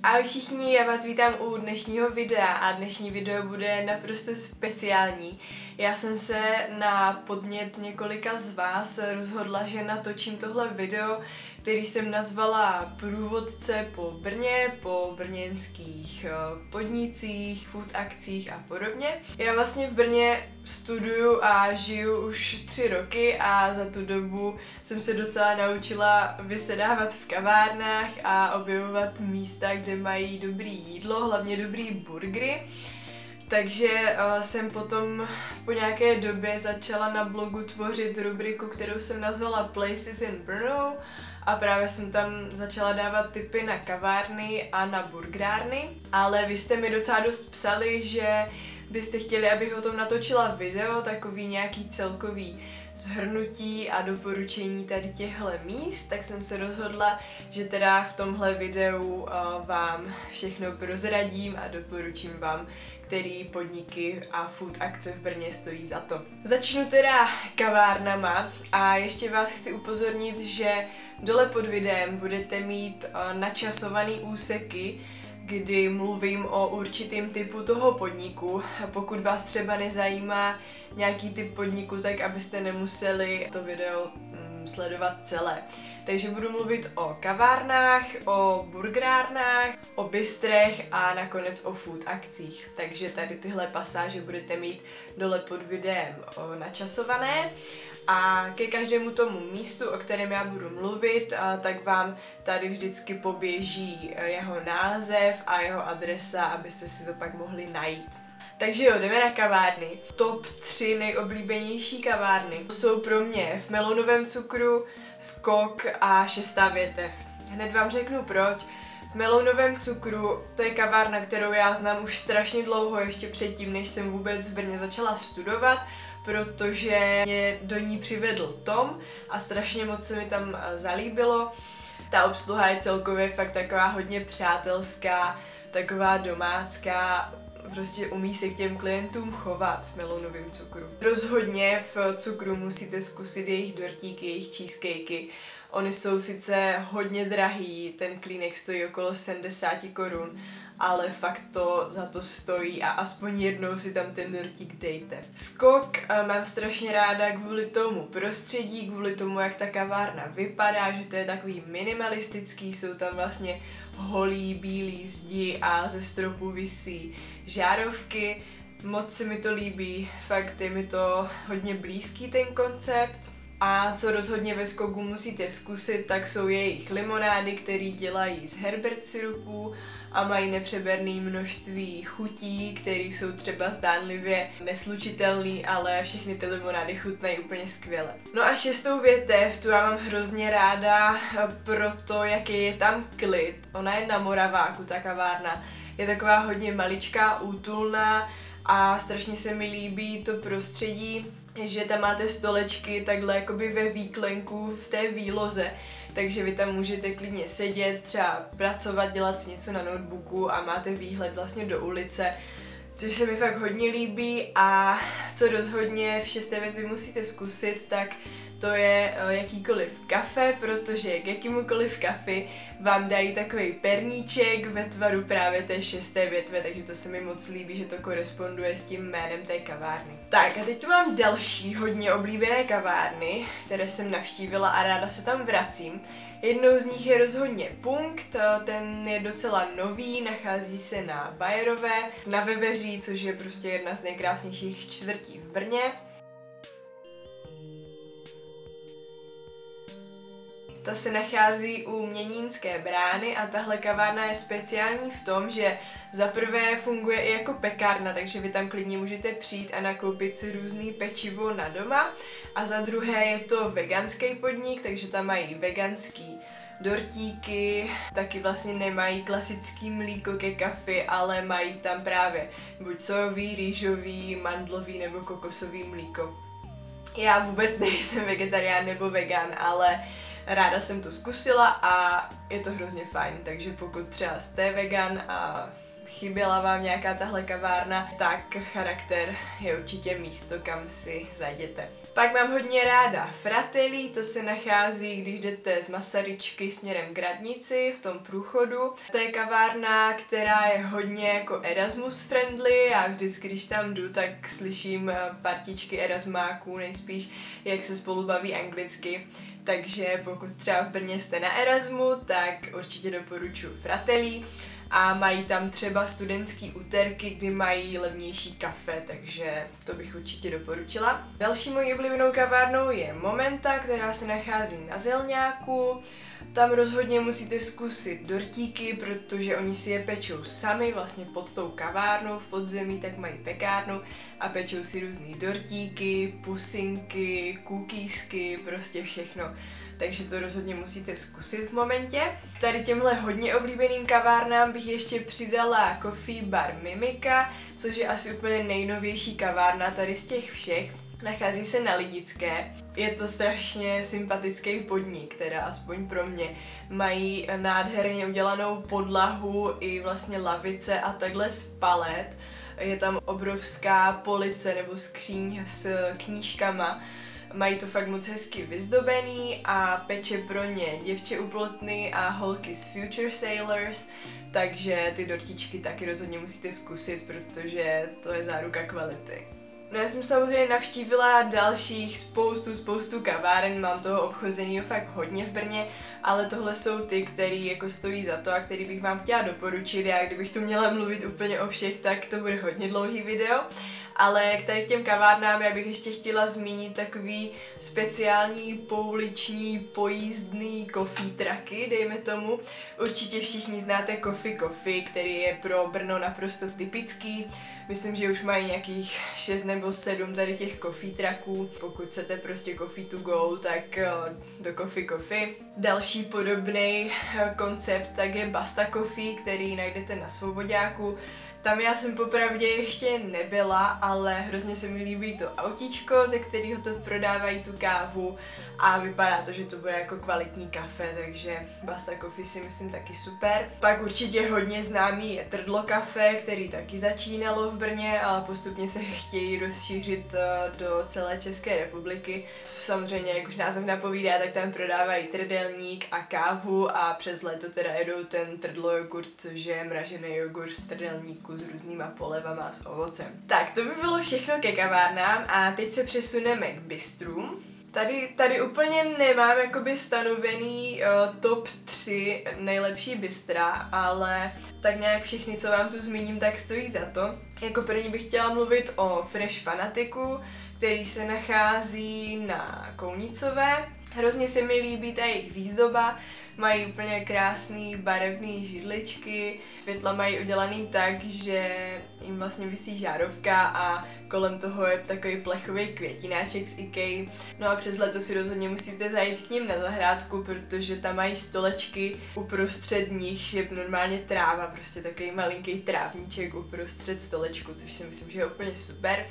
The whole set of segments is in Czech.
Ahoj všichni, já vás vítám u dnešního videa a dnešní video bude naprosto speciální. Já jsem se na podnět několika z vás rozhodla, že natočím tohle video, který jsem nazvala Průvodce po Brně, po brněnských podnicích, food akcích a podobně. Já vlastně v Brně studuju a žiju už 3 roky a za tu dobu jsem se docela naučila vysedávat v kavárnách a objevovat místa, kde mají dobrý jídlo, hlavně dobrý burgery. Takže jsem potom po nějaké době začala na blogu tvořit rubriku, kterou jsem nazvala Places in Brno a právě jsem tam začala dávat tipy na kavárny a na burgerárny. Ale vy jste mi docela dost psali, že byste chtěli, abych o tom natočila video, takový nějaký celkový shrnutí a doporučení tady těchto míst, tak jsem se rozhodla, že teda v tomhle videu vám všechno prozradím a doporučím vám, který podniky a food akce v Brně stojí za to. Začnu teda kavárnama a ještě vás chci upozornit, že dole pod videem budete mít načasovaný úseky, kdy mluvím o určitým typu toho podniku. Pokud vás třeba nezajímá nějaký typ podniku, tak abyste nemuseli to video sledovat celé. Takže budu mluvit o kavárnách, o burgerárnách, o bistrech a nakonec o food akcích. Takže tady tyhle pasáže budete mít dole pod videem načasované. A ke každému tomu místu, o kterém já budu mluvit, tak vám tady vždycky poběží jeho název a jeho adresa, abyste si to pak mohli najít. Takže jo, jdeme na kavárny. Top 3 nejoblíbenější kavárny jsou pro mě v Melounovém cukru, Skok a 6. větev. Hned vám řeknu proč. V Melounovém cukru to je kavárna, kterou já znám už strašně dlouho, ještě předtím, než jsem vůbec v Brně začala studovat, protože mě do ní přivedl Tom a strašně moc se mi tam zalíbilo. Ta obsluha je celkově fakt taková hodně přátelská, taková domácká, prostě umí se k těm klientům chovat v Melounovém cukru. Rozhodně v cukru musíte zkusit jejich dortíky, jejich cheesecakey. Ony jsou sice hodně drahý, ten klínek stojí okolo 70 korun, ale fakt to za to stojí a aspoň jednou si tam ten dortík dejte. Skok mám strašně ráda kvůli tomu prostředí, kvůli tomu, jak ta kavárna vypadá, že to je takový minimalistický, jsou tam vlastně holí, bílý zdi a ze stropu visí žárovky. Moc se mi to líbí, fakt je mi to hodně blízký ten koncept. A co rozhodně ve Skoku musíte zkusit, tak jsou jejich limonády, které dělají z Herbert syrupů a mají nepřeberné množství chutí, které jsou třeba zdánlivě neslučitelné, ale všechny ty limonády chutnají úplně skvěle. No a 6. větev, tu já mám hrozně ráda, proto jaký je tam klid. Ona je na Moraváku, ta kavárna. Je taková hodně maličká, útulná a strašně se mi líbí to prostředí, že tam máte stolečky takhle jakoby ve výklenku v té výloze, takže vy tam můžete klidně sedět, třeba pracovat, dělat si něco na notebooku a máte výhled vlastně do ulice, což se mi fakt hodně líbí. A co rozhodně v 6. větvi musíte zkusit, tak to je jakýkoliv kafe, protože k jakýmukoliv kafi vám dají takový perníček ve tvaru právě té 6. větve, takže to se mi moc líbí, že to koresponduje s tím jménem té kavárny. Tak a teď tu mám další hodně oblíbené kavárny, které jsem navštívila a ráda se tam vracím. Jednou z nich je rozhodně Punkt, ten je docela nový, nachází se na Bayerové, na Veveří, což je prostě jedna z nejkrásnějších čtvrtí v Brně. Ta se nachází u Měnínské brány a tahle kavárna je speciální v tom, že za prvé funguje i jako pekárna, takže vy tam klidně můžete přijít a nakoupit si různý pečivo na doma. A za druhé je to veganský podnik, takže tam mají veganský dortíky, taky vlastně nemají klasický mlíko ke kafi, ale mají tam právě buď sojový, rýžový, mandlový nebo kokosový mlíko. Já vůbec nejsem vegetarián nebo vegan, ale ráda jsem to zkusila a je to hrozně fajn, takže pokud třeba jste vegan a chyběla vám nějaká tahle kavárna, tak Charakter je určitě místo, kam si zajděte. Pak mám hodně ráda Fratelli, to se nachází, když jdete z Masaryčky směrem k Radnici v tom průchodu. To je kavárna, která je hodně jako Erasmus friendly a vždycky, když tam jdu, tak slyším partičky erasmáků nejspíš, jak se spolu baví anglicky. Takže pokud třeba v Brně jste na Erasmu, tak určitě doporučuji Fratelli. A mají tam třeba studentský úterky, kdy mají levnější kafe, takže to bych určitě doporučila. Další mojí oblíbenou kavárnou je Momenta, která se nachází na Zelňáku. Tam rozhodně musíte zkusit dortíky, protože oni si je pečou sami, vlastně pod tou kavárnou v podzemí, tak mají pekárnu a pečou si různý dortíky, pusinky, cookiesky, prostě všechno. Takže to rozhodně musíte zkusit v Momentě. Tady těmhle hodně oblíbeným kavárnám bych ještě přidala Coffee Bar Mimika, což je asi úplně nejnovější kavárna tady z těch všech. Nachází se na Lidické. Je to strašně sympatický podnik, teda aspoň pro mě. Mají nádherně udělanou podlahu i vlastně lavice a takhle z palet. Je tam obrovská police nebo skříň s knížkama. Mají to fakt moc hezky vyzdobený a peče pro ně děvče uplotny a holky z Future Sailors, takže ty dortičky taky rozhodně musíte zkusit, protože to je záruka kvality. No já jsem samozřejmě navštívila dalších spoustu kaváren, mám toho obchozeného fakt hodně v Brně, ale tohle jsou ty, které jako stojí za to a který bych vám chtěla doporučit. Já kdybych tu měla mluvit úplně o všech, tak to bude hodně dlouhý video. Ale k tady těm kavárnám já bych ještě chtěla zmínit takový speciální pouliční pojízdný coffee trucky, dejme tomu. Určitě všichni znáte Coffee, který je pro Brno naprosto typický. Myslím, že už mají nějakých 6 nebo 7 tady těch coffee trucků. Pokud chcete prostě coffee to go, tak do Coffee. Další podobný koncept tak je Basta Coffee, který najdete na Svoboďáku. Tam já jsem popravdě ještě nebyla, ale hrozně se mi líbí to autíčko, ze kterého to prodávají tu kávu a vypadá to, že to bude jako kvalitní kafe, takže Basta Coffee si myslím taky super. Pak určitě hodně známý je Trdlo kafe, který taky začínalo v Brně, ale postupně se chtějí rozšířit do celé České republiky. Samozřejmě, jak už název napovídá, tak tam prodávají trdelník a kávu a přes léto teda jedou ten Trdlo jogurt, což je mražený jogurt v trdelníku s různýma polevama a s ovocem. Tak, to by bylo všechno ke kavárnám a teď se přesuneme k bistrům. Tady úplně nemám jakoby stanovený top 3 nejlepší bystra, ale tak nějak všechny, co vám tu zmíním, tak stojí za to. Jako první bych chtěla mluvit o Fresh Fanatiku, který se nachází na Kounicové. Hrozně se mi líbí ta jejich výzdoba, mají úplně krásný barevný židličky, světla mají udělaný tak, že jim vlastně visí žárovka a kolem toho je takový plechový květináček z IKEA. No a přes léto si rozhodně musíte zajít k ním na zahrádku, protože tam mají stolečky, uprostřed nich je normálně tráva, prostě takový malinký trávníček uprostřed stolečku, což si myslím, že je úplně super.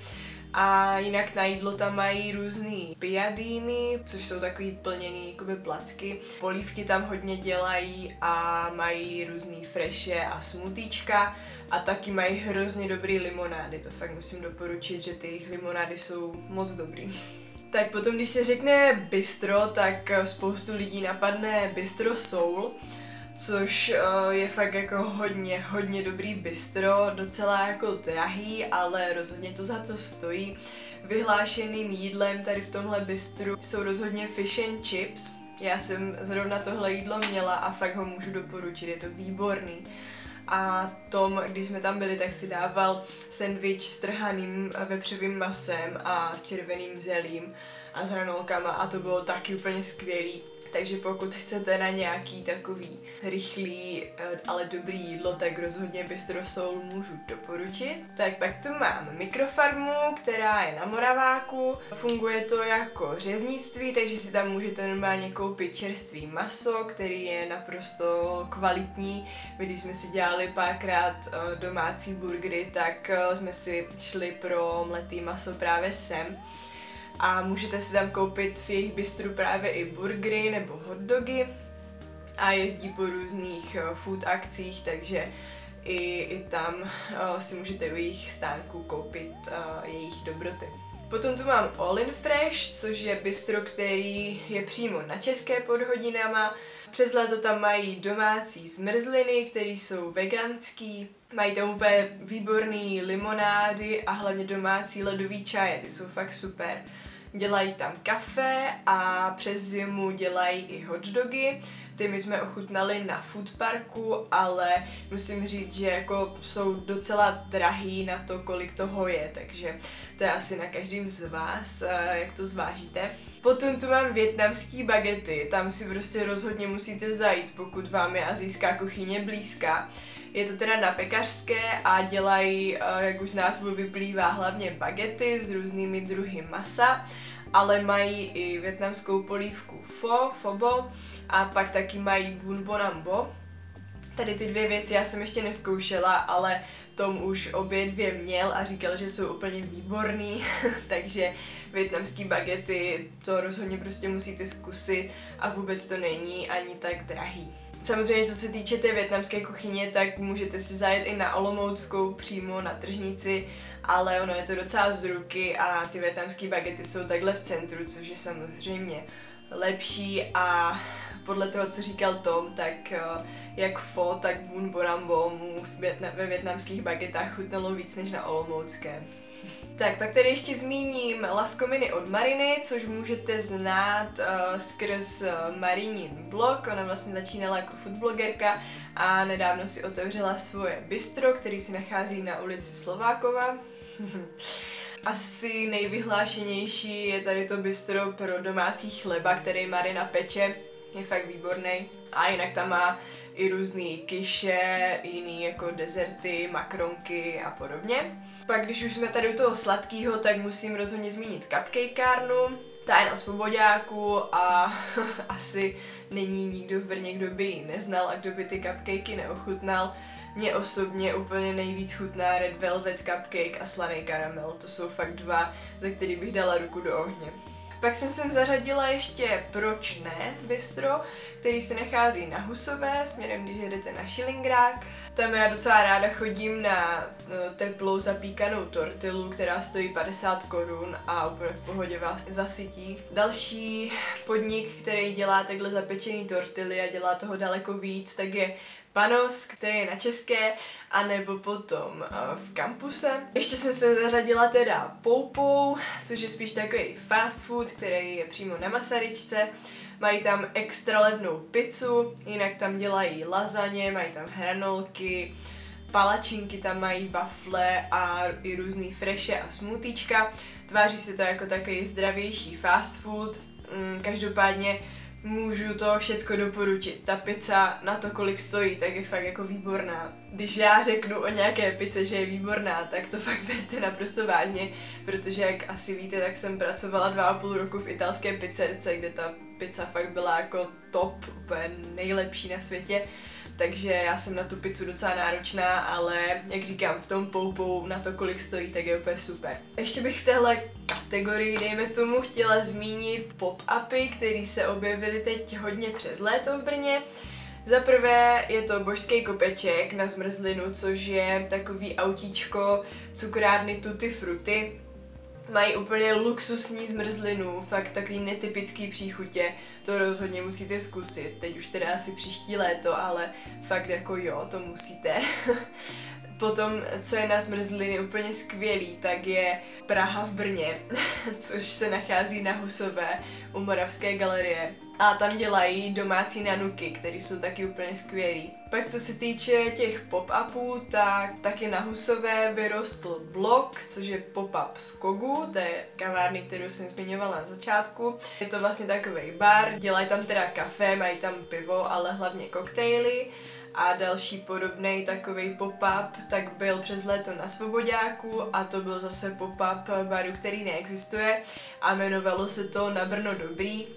A jinak na jídlo tam mají různý piadíny, což jsou takový plněný jakoby placky. Polívky tam hodně dělají a mají různý freše a smoothiečka a taky mají hrozně dobrý limonády. To fakt musím doporučit, že ty jejich limonády jsou moc dobrý. Tak potom, když se řekne bistro, tak spoustu lidí napadne Bistro Soul, což je fakt jako hodně dobrý bistro, docela jako drahý, ale rozhodně to za to stojí. Vyhlášeným jídlem tady v tomhle bistru jsou rozhodně fish and chips. Já jsem zrovna tohle jídlo měla a fakt ho můžu doporučit, je to výborný. A Tom, když jsme tam byli, tak si dával sendvič s trhaným vepřovým masem a s červeným zelím a s hranolkama a to bylo taky úplně skvělý. Takže pokud chcete na nějaký takový rychlý, ale dobrý jídlo, tak rozhodně Bistro Soul můžu doporučit. Tak pak tu mám mikrofarmu, která je na Moraváku. Funguje to jako řeznictví, takže si tam můžete normálně koupit čerstvý maso, který je naprosto kvalitní. My když jsme si dělali párkrát domácí burgery, tak jsme si šli pro mletý maso právě sem. A můžete si tam koupit v jejich bistru právě i burgery nebo hotdogy a jezdí po různých food akcích, takže i tam si můžete u jejich stánku koupit jejich dobroty. Potom tu mám All in Fresh, což je bistro, který je přímo na České pod Hodinama. Přes léto tam mají domácí zmrzliny, které jsou veganský. Mají tam úplně výborný limonády a hlavně domácí ledový čaje, ty jsou fakt super. Dělají tam kafe a přes zimu dělají i hot dogy. Ty my jsme ochutnali na food parku, ale musím říct, že jako jsou docela drahý na to, kolik toho je, takže to je asi na každým z vás, jak to zvážíte. Potom tu mám vietnamský bagety, tam si prostě rozhodně musíte zajít, pokud vám je asijská kuchyně blízká. Je to teda na pekařské a dělají, jak už z názvu vyplývá, hlavně bagety s různými druhy masa, ale mají i vietnamskou polívku pho bo, a pak taky mají bun bonam bo. Tady ty dvě věci já jsem ještě neskoušela, ale Tom už obě dvě měl a říkal, že jsou úplně výborný, takže vietnamský bagety to rozhodně prostě musíte zkusit a vůbec to není ani tak drahý. Samozřejmě, co se týče té vietnamské kuchyně, tak můžete si zajet i na Olomouckou přímo na tržnici, ale ono je to docela z ruky a ty vietnamské bagety jsou takhle v centru, což je samozřejmě lepší a podle toho, co říkal Tom, tak jak pho, tak bun bonam bo mu ve vietnamských bagetách chutnalo víc než na olomoucké. Tak, pak tady ještě zmíním Laskominy od Mariny, což můžete znát skrz Marinin blog. Ona vlastně začínala jako foodblogerka a nedávno si otevřela svoje bistro, který se nachází na ulici Slovákova. Asi nejvyhlášenější je tady to bistro pro domácí chleba, který Marina peče, je fakt výborný. A jinak tam má i různý kiše, jiný jako dezerty, makronky a podobně. Pak když už jsme tady u toho sladkého, tak musím rozhodně zmínit cupcakárnu. Ta je na Svoboďáku a asi není nikdo v Brně, kdo by ji neznal a kdo by ty cupcakey neochutnal. Mně osobně úplně nejvíc chutná Red Velvet Cupcake a slaný karamel. To jsou fakt dva, za který bych dala ruku do ohně. Pak jsem sem zařadila ještě Proč ne bistro, který se nachází na Husové, směrem když jedete na Šilingrák. Tam já docela ráda chodím na teplou zapíkanou tortilu, která stojí 50 korun a úplně v pohodě vás zasytí. Další podnik, který dělá takhle zapečený tortily a dělá toho daleko víc, tak je Panos, který je na České, anebo potom v kampuse. Ještě jsem se zařadila teda Poupou, což je spíš takový fast food, který je přímo na Masaryčce. Mají tam extra levnou pizzu, jinak tam dělají lazaně, mají tam hranolky, palačinky tam mají, wafle a i různý freše a smoothiečka. Tváří se to jako takový zdravější fast food. Každopádně můžu to všecko doporučit. Ta pizza na to, kolik stojí, tak je fakt jako výborná. Když já řeknu o nějaké pizze, že je výborná, tak to fakt berte naprosto vážně, protože jak asi víte, tak jsem pracovala 2,5 roku v italské pizzerce, kde ta pizza fakt byla jako top, úplně nejlepší na světě. Takže já jsem na tu pizzu docela náročná, ale jak říkám, v tom Poupou na to, kolik stojí, tak je úplně super. Ještě bych v téhle kategorii, dejme tomu, chtěla zmínit pop-upy, které se objevily teď hodně přes léto v Brně. Za prvé je to Božský kopeček na zmrzlinu, což je takový autíčko cukrárny Tutti Frutti. Mají úplně luxusní zmrzlinu, fakt takový netypický příchutě, to rozhodně musíte zkusit. Teď už teda asi příští léto, ale fakt jako jo, to musíte. Potom, co je na zmrzliny úplně skvělý, tak je Praha v Brně, což se nachází na Husové u Moravské galerie. A tam dělají domácí nanuky, které jsou taky úplně skvělý. Pak co se týče těch pop-upů, tak taky na Husové vyrostl Blok, což je pop-up z Kogu, to je kavárny, kterou jsem zmiňovala na začátku. Je to vlastně takový bar, dělají tam teda kafe, mají tam pivo, ale hlavně koktejly. A další podobný takový pop-up tak byl přes léto na Svoboďáku a to byl zase pop-up baru, který neexistuje a jmenovalo se to Na Brno dobrý.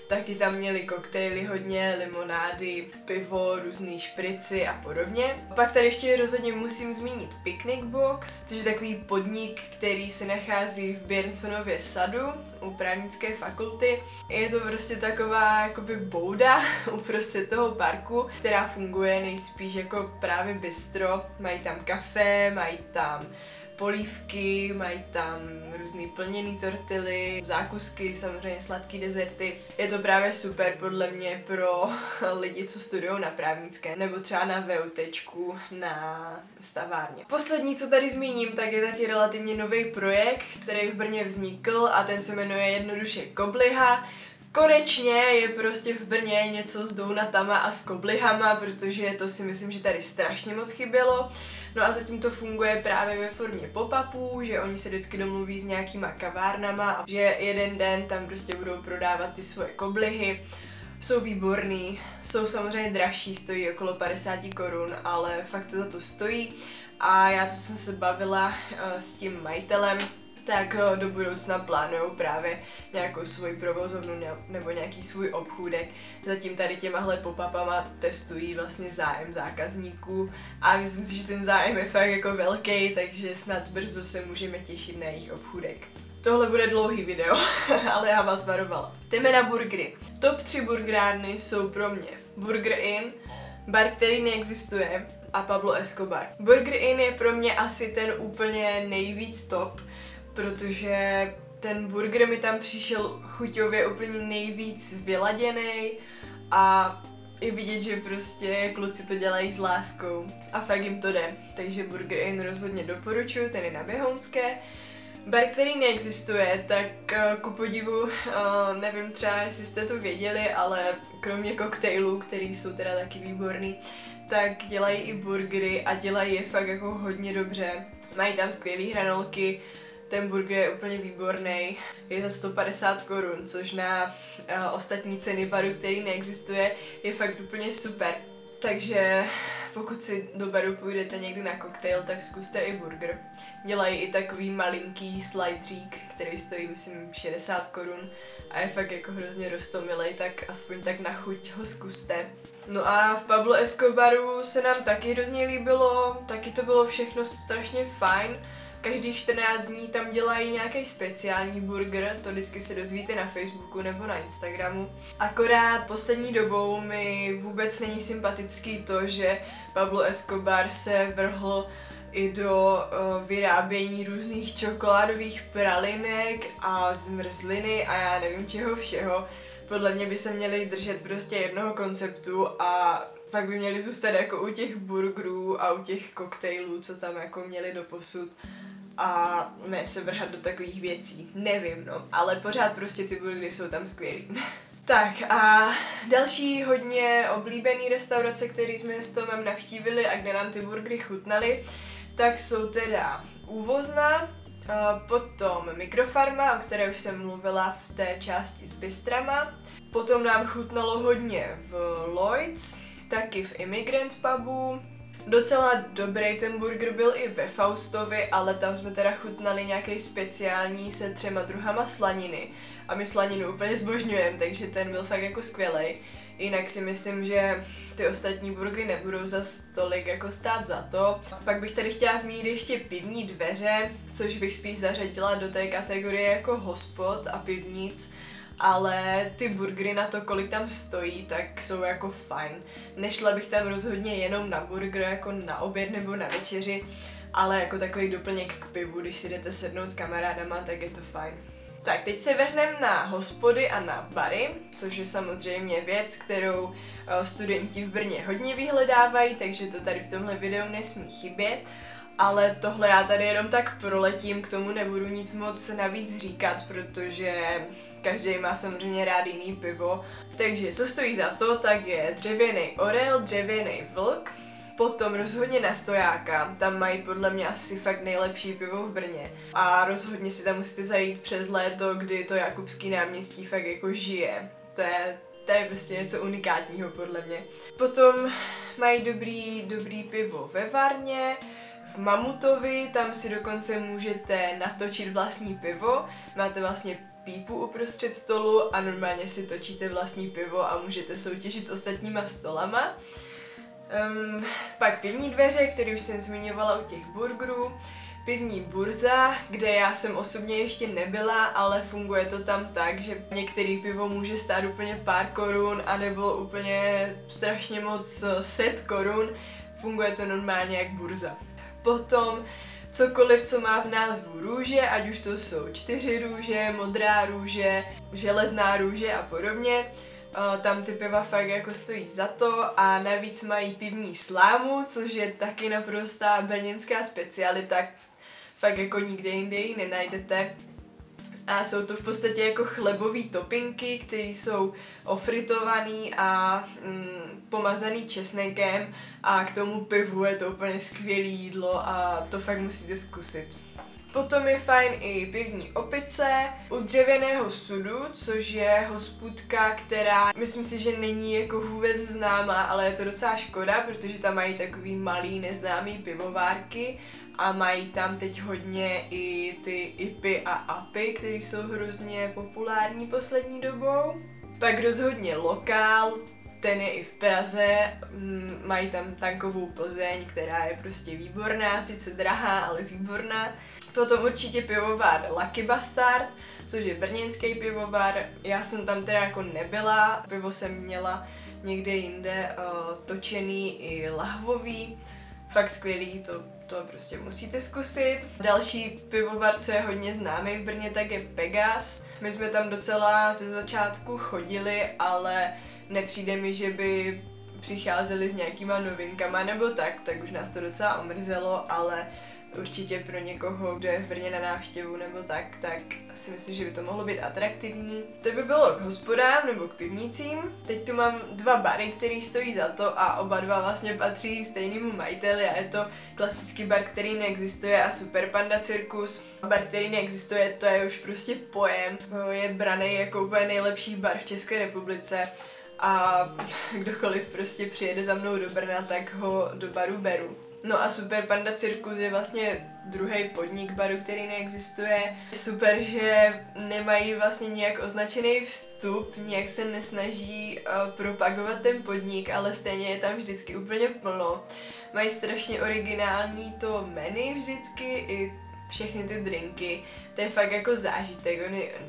taky tam měli koktejly hodně, limonády, pivo, různý šprici a podobně. Pak tady ještě rozhodně musím zmínit Picnic Box, což je takový podnik, který se nachází v Běrnsonově sadu u právnické fakulty. Je to prostě taková jakoby bouda uprostřed toho parku, která funguje nejspíš jako právě bistro. Mají tam kafe, mají tam polívky, mají tam různý plněný tortily, zákusky, samozřejmě sladký dezerty. Je to právě super podle mě pro lidi, co studují na právnické, nebo třeba na VUTčku na stavárně. Poslední, co tady zmíním, tak je taky relativně nový projekt, který v Brně vznikl a ten se jmenuje jednoduše Kobliha. Konečně je prostě v Brně něco s dounatama a s koblihama, protože to si myslím, že tady strašně moc chybělo. No a zatím to funguje právě ve formě pop-upů, že oni se vždycky domluví s nějakýma kavárnama, že jeden den tam prostě budou prodávat ty svoje koblihy. Jsou výborný, jsou samozřejmě dražší, stojí okolo 50 korun, ale fakt to za to stojí. A já, co jsem se bavila s tím majitelem, tak do budoucna plánujou právě nějakou svoji provozovnu nebo nějaký svůj obchůdek. Zatím tady těmahle pop-upama testují vlastně zájem zákazníků a myslím si, že ten zájem je fakt jako velký, takže snad brzo se můžeme těšit na jejich obchůdek. Tohle bude dlouhý video, ale já vás varovala. Jdeme na burgery. Top 3 burgerárny jsou pro mě Burger Inn, bar, který neexistuje, a Pablo Escobar. Burger Inn je pro mě asi ten úplně nejvíc top, protože ten burger mi tam přišel chuťově úplně nejvíc vyladěný a je vidět, že prostě kluci to dělají s láskou a fakt jim to jde. Takže Burger Inn rozhodně doporučuji, ten je na Běhounské. Bar, který neexistuje, tak ku podivu, nevím třeba, jestli jste to věděli, ale kromě koktejlů, který jsou teda taky výborný, tak dělají i burgery a dělají je fakt jako hodně dobře. Mají tam skvělý hranolky, ten burger je úplně výborný, je za 150 korun, což na ostatní ceny baru, který neexistuje, je fakt úplně super. Takže pokud si do baru půjdete někdy na koktejl, tak zkuste i burger. Dělají i takový malinký slideřík, který stojí myslím 60 korun a je fakt jako hrozně roztomilej, tak aspoň tak na chuť ho zkuste. No a v Pablo Escobaru se nám taky hrozně líbilo, taky to bylo všechno strašně fajn. Každých 14 dní tam dělají nějaký speciální burger, to vždycky se dozvíte na Facebooku nebo na Instagramu. Akorát poslední dobou mi vůbec není sympatický to, že Pablo Escobar se vrhl i do vyrábění různých čokoládových pralinek a zmrzliny a já nevím čeho všeho. Podle mě by se měli držet prostě jednoho konceptu a pak by měli zůstat jako u těch burgerů a u těch koktejlů, co tam jako měli doposud. A ne se vrhat do takových věcí, nevím no, ale pořád prostě ty burgery jsou tam skvělý. Tak a další hodně oblíbený restaurace, které jsme s Tomem navštívili a kde nám ty burgery chutnaly, tak jsou teda Úvozna, potom Mikrofarma, o které už jsem mluvila v té části s bistrama, potom nám chutnalo hodně v Lloyd's, taky v Immigrant pubu. Docela dobrý ten burger byl i ve Faustovi, ale tam jsme teda chutnali nějaký speciální se 3 druhama slaniny. A my slaninu úplně zbožňujeme, takže ten byl fakt jako skvělej. Jinak si myslím, že ty ostatní burgery nebudou zas tolik jako stát za to. Pak bych tady chtěla zmínit ještě Pivní dveře, což bych spíš zařadila do té kategorie jako hospod a pivnic. Ale ty burgery na to, kolik tam stojí, tak jsou jako fajn. Nešla bych tam rozhodně jenom na burger, jako na oběd nebo na večeři, ale jako takový doplněk k pivu, když si jdete sednout s kamarádama, tak je to fajn. Tak teď se vrhneme na hospody a na bary, což je samozřejmě věc, kterou studenti v Brně hodně vyhledávají, takže to tady v tomhle videu nesmí chybět. Ale tohle já tady jenom tak proletím, k tomu nebudu nic moc navíc říkat, protože každý má samozřejmě rád jiný pivo. Takže co stojí za to, tak je Dřevěný orel, Dřevěný vlk, potom rozhodně na Stojáka, tam mají podle mě asi fakt nejlepší pivo v Brně. A rozhodně si tam musíte zajít přes léto, kdy to Jakubský náměstí fakt jako žije. To je prostě něco unikátního podle mě. Potom mají dobrý pivo ve Varně, v Mamutovi, tam si dokonce můžete natočit vlastní pivo, máte vlastně pípu uprostřed stolu a normálně si točíte vlastní pivo a můžete soutěžit s ostatníma stolama. Pak pivní dveře, které už jsem zmiňovala u těch burgerů. Pivní burza, kde já jsem osobně ještě nebyla, ale funguje to tam tak, že některý pivo může stát úplně pár korun, anebo úplně strašně moc set korun. Funguje to normálně jak burza. Potom cokoliv, co má v názvu růže, ať už to jsou 4 růže, modrá růže, železná růže a podobně. Tam ty piva fakt jako stojí za to a navíc mají pivní slámu, což je taky naprostá brněnská specialita. Fakt jako nikde jinde ji nenajdete. A jsou to v podstatě jako chlebové topinky, které jsou ofritovaný a pomazaný česnekem a k tomu pivu je to úplně skvělé jídlo a to fakt musíte zkusit. Potom je fajn i pivní opice u dřevěného sudu, což je hospůdka, která myslím si, že není jako vůbec známá, ale je to docela škoda, protože tam mají takový malý neznámý pivovárky a mají tam teď hodně i ty IPy a APy, které jsou hrozně populární poslední dobou. Pak rozhodně lokál, ten je i v Praze, mají tam tankovou Plzeň, která je prostě výborná, sice drahá, ale výborná. Potom určitě pivovar Lucky Bastard, což je brněnský pivovar, já jsem tam teda jako nebyla, pivo jsem měla někde jinde točený i lahvový, fakt skvělý, to prostě musíte zkusit. Další pivovar, co je hodně známý v Brně, tak je Pegas. My jsme tam docela ze začátku chodili, ale nepřijde mi, že by přicházeli s nějakýma novinkama nebo tak už nás to docela omrzelo, ale určitě pro někoho, kdo je v Brně na návštěvu nebo tak si myslím, že by to mohlo být atraktivní. To by bylo k hospodám nebo k pivnicím. Teď tu mám 2 bary, které stojí za to a oba dva vlastně patří stejnému majiteli a je to klasický bar, který neexistuje a Super Panda Cirkus. Bar, který neexistuje, to je už prostě pojem. Je braný jako úplně nejlepší bar v České republice a kdokoliv prostě přijede za mnou do Brna, tak ho do baru beru. No a Super Panda Cirkus je vlastně druhý podnik baru, který neexistuje. Super, že nemají vlastně nějak označený vstup, nějak se nesnaží propagovat ten podnik, ale stejně je tam vždycky úplně plno. Mají strašně originální to menu vždycky, i všechny ty drinky, to je fakt jako zážitek.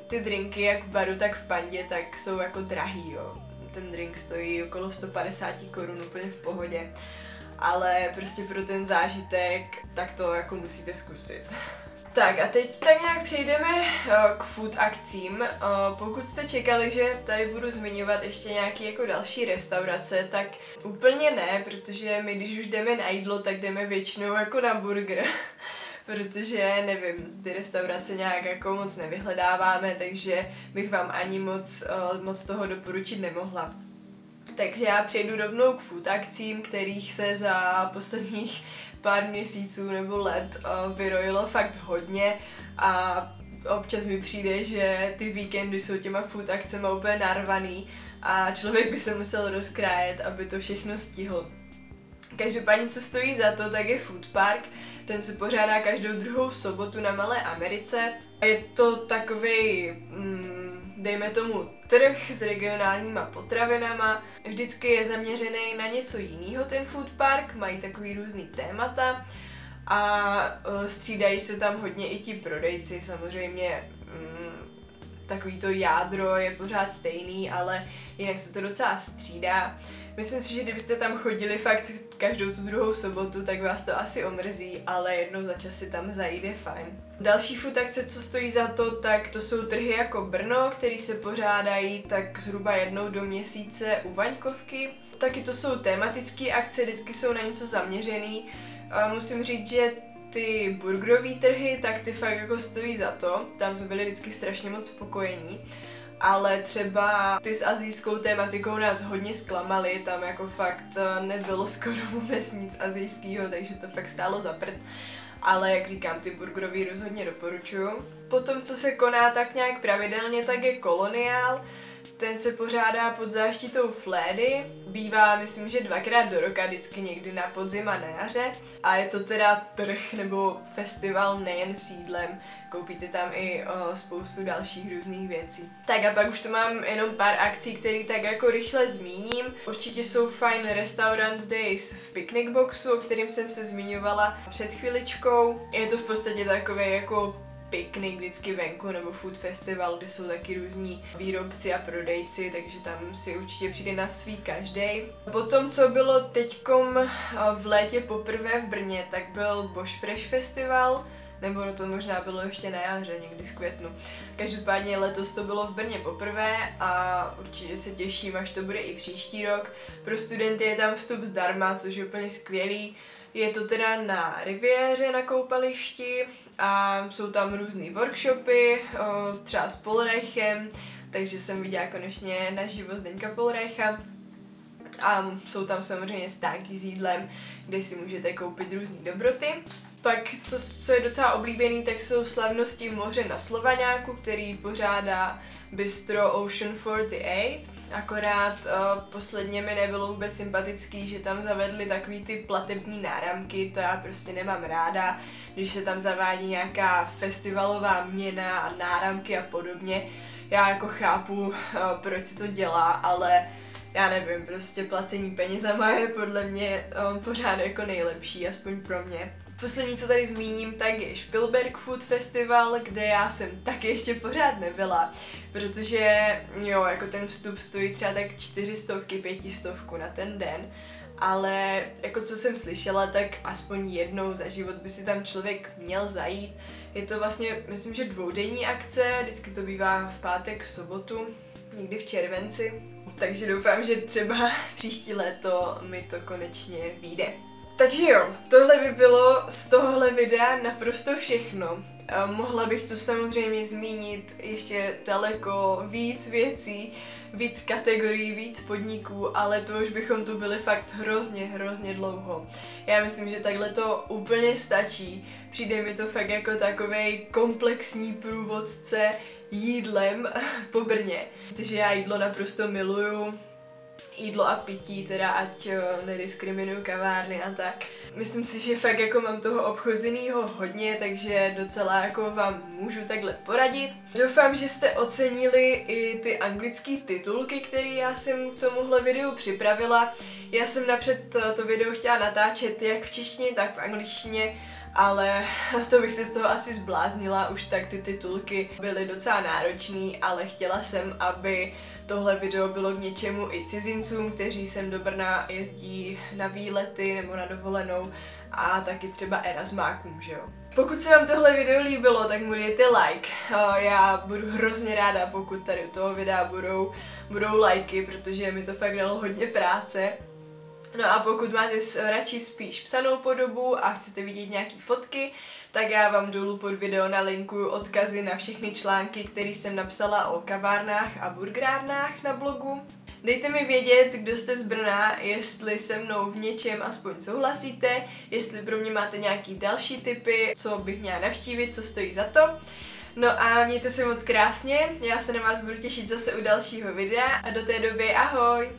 Ty drinky jak v baru, tak v Pandě, tak jsou jako drahý, jo. Ten drink stojí okolo 150 korun, úplně v pohodě. Ale prostě pro ten zážitek, tak to jako musíte zkusit. Tak a teď tak nějak přejdeme k food akcím. Pokud jste čekali, že tady budu zmiňovat ještě nějaké jako další restaurace, tak úplně ne, protože my když už jdeme na jídlo, tak jdeme většinou jako na burger. Protože nevím, ty restaurace nějak jako moc nevyhledáváme, takže bych vám ani moc toho doporučit nemohla. Takže já přejdu rovnou k food akcím, kterých se za posledních pár měsíců nebo let vyrojilo fakt hodně a občas mi přijde, že ty víkendy jsou těma food akcema úplně narvaný a člověk by se musel rozkrájet, aby to všechno stihl. Každopádně, co stojí za to, tak je Food Park. Ten se pořádá každou druhou sobotu na Malé Americe. Je to takovej, dejme tomu, trh s regionálníma potravinama. Vždycky je zaměřený na něco jiného ten Food Park, mají takový různý témata a střídají se tam hodně i ti prodejci, samozřejmě. Takový to jádro je pořád stejný, ale jinak se to docela střídá. Myslím si, že kdybyste tam chodili fakt každou tu druhou sobotu, tak vás to asi omrzí, ale jednou za čas si tam zajít je fajn. Další food akce, co stojí za to, tak to jsou trhy jako Brno, které se pořádají tak zhruba jednou do měsíce u Vaňkovky. Taky to jsou tematické akce, vždycky jsou na něco zaměřený. Musím říct, že ty burgerové trhy, tak ty fakt jako stojí za to, tam jsme byli vždycky strašně moc spokojení, ale třeba ty s asijskou tématikou nás hodně zklamaly, tam jako fakt nebylo skoro vůbec nic asijského, takže to fakt stálo za prd, ale jak říkám, ty burgerový rozhodně doporučuju. Potom, co se koná tak nějak pravidelně, tak je Koloniál. ten se pořádá pod záštitou Flédy, bývá myslím, že 2krát do roka, vždycky někdy na podzim a na jaře. A je to teda trh nebo festival nejen s jídlem, koupíte tam i spoustu dalších různých věcí. Tak a pak už tu mám jenom pár akcí, které tak jako rychle zmíním. Určitě jsou fajn Restaurant Days v Picnic Boxu, o kterým jsem se zmiňovala před chviličkou. Je to v podstatě takové jako piknik vždycky venku nebo food festival, kde jsou taky různí výrobci a prodejci, takže tam si určitě přijde na svý každej. Potom, co bylo teďkom v létě poprvé v Brně, tak byl Bosch Fresh Festival, nebo to možná bylo ještě na jaře, někdy v květnu. Každopádně letos to bylo v Brně poprvé a určitě se těším, až to bude i příští rok. Pro studenty je tam vstup zdarma, což je úplně skvělý. Je to teda na riviéře na koupališti a jsou tam různý workshopy, třeba s Polreichem, takže jsem viděla konečně naživo Zdeňka Polreicha. A jsou tam samozřejmě stánky s jídlem, kde si můžete koupit různé dobroty. Pak, co je docela oblíbený, tak jsou slavnosti moře na Slovaňáku, který pořádá Bistro Ocean 48. Akorát posledně mi nebylo vůbec sympatický, že tam zavedli takový ty platební náramky, to já prostě nemám ráda, když se tam zavádí nějaká festivalová měna a náramky a podobně. Já jako chápu, proč se to dělá, ale já nevím, prostě placení penězama je podle mě pořád jako nejlepší, aspoň pro mě. Poslední, co tady zmíním, tak je Spielberg Food Festival, kde já jsem taky ještě pořád nebyla, protože jo, jako ten vstup stojí třeba tak 400, 500 na ten den, ale jako co jsem slyšela, tak aspoň jednou za život by si tam člověk měl zajít. Je to vlastně, myslím, že dvoudenní akce, vždycky to bývá v pátek, v sobotu, někdy v červenci, takže doufám, že třeba příští léto mi to konečně vyjde. Takže jo, tohle by bylo z tohohle videa naprosto všechno. Mohla bych tu samozřejmě zmínit ještě daleko víc věcí, víc kategorií, víc podniků, ale to už bychom tu byli fakt hrozně dlouho. Já myslím, že takhle to úplně stačí. Přijde mi to fakt jako takovej komplexní průvodce jídlem po Brně. Takže já jídlo naprosto miluju. Jídlo a pití, teda ať nediskriminuju kavárny a tak. Myslím si, že fakt jako mám toho obchozenýho hodně, takže docela jako vám můžu takhle poradit. Doufám, že jste ocenili i ty anglické titulky, které já jsem k tomuhle videu připravila. Já jsem napřed to video chtěla natáčet jak v češtině, tak v angličtině, ale to bych se z toho asi zbláznila, už tak ty titulky byly docela náročný, ale chtěla jsem, aby tohle video bylo k něčemu i cizincům, kteří sem do Brna jezdí na výlety nebo na dovolenou a taky třeba erasmákům, že jo. Pokud se vám tohle video líbilo, tak mu dejte like. Já budu hrozně ráda, pokud tady u toho videa budou lajky, protože mi to fakt dalo hodně práce. No a pokud máte radši spíš psanou podobu a chcete vidět nějaký fotky, tak já vám dolů pod video nalinkuju odkazy na všechny články, které jsem napsala o kavárnách a burgerárnách na blogu. Dejte mi vědět, kdo jste z Brna, jestli se mnou v něčem aspoň souhlasíte, jestli pro mě máte nějaký další tipy, co bych měla navštívit, co stojí za to. No a mějte se moc krásně, já se na vás budu těšit zase u dalšího videa a do té doby ahoj!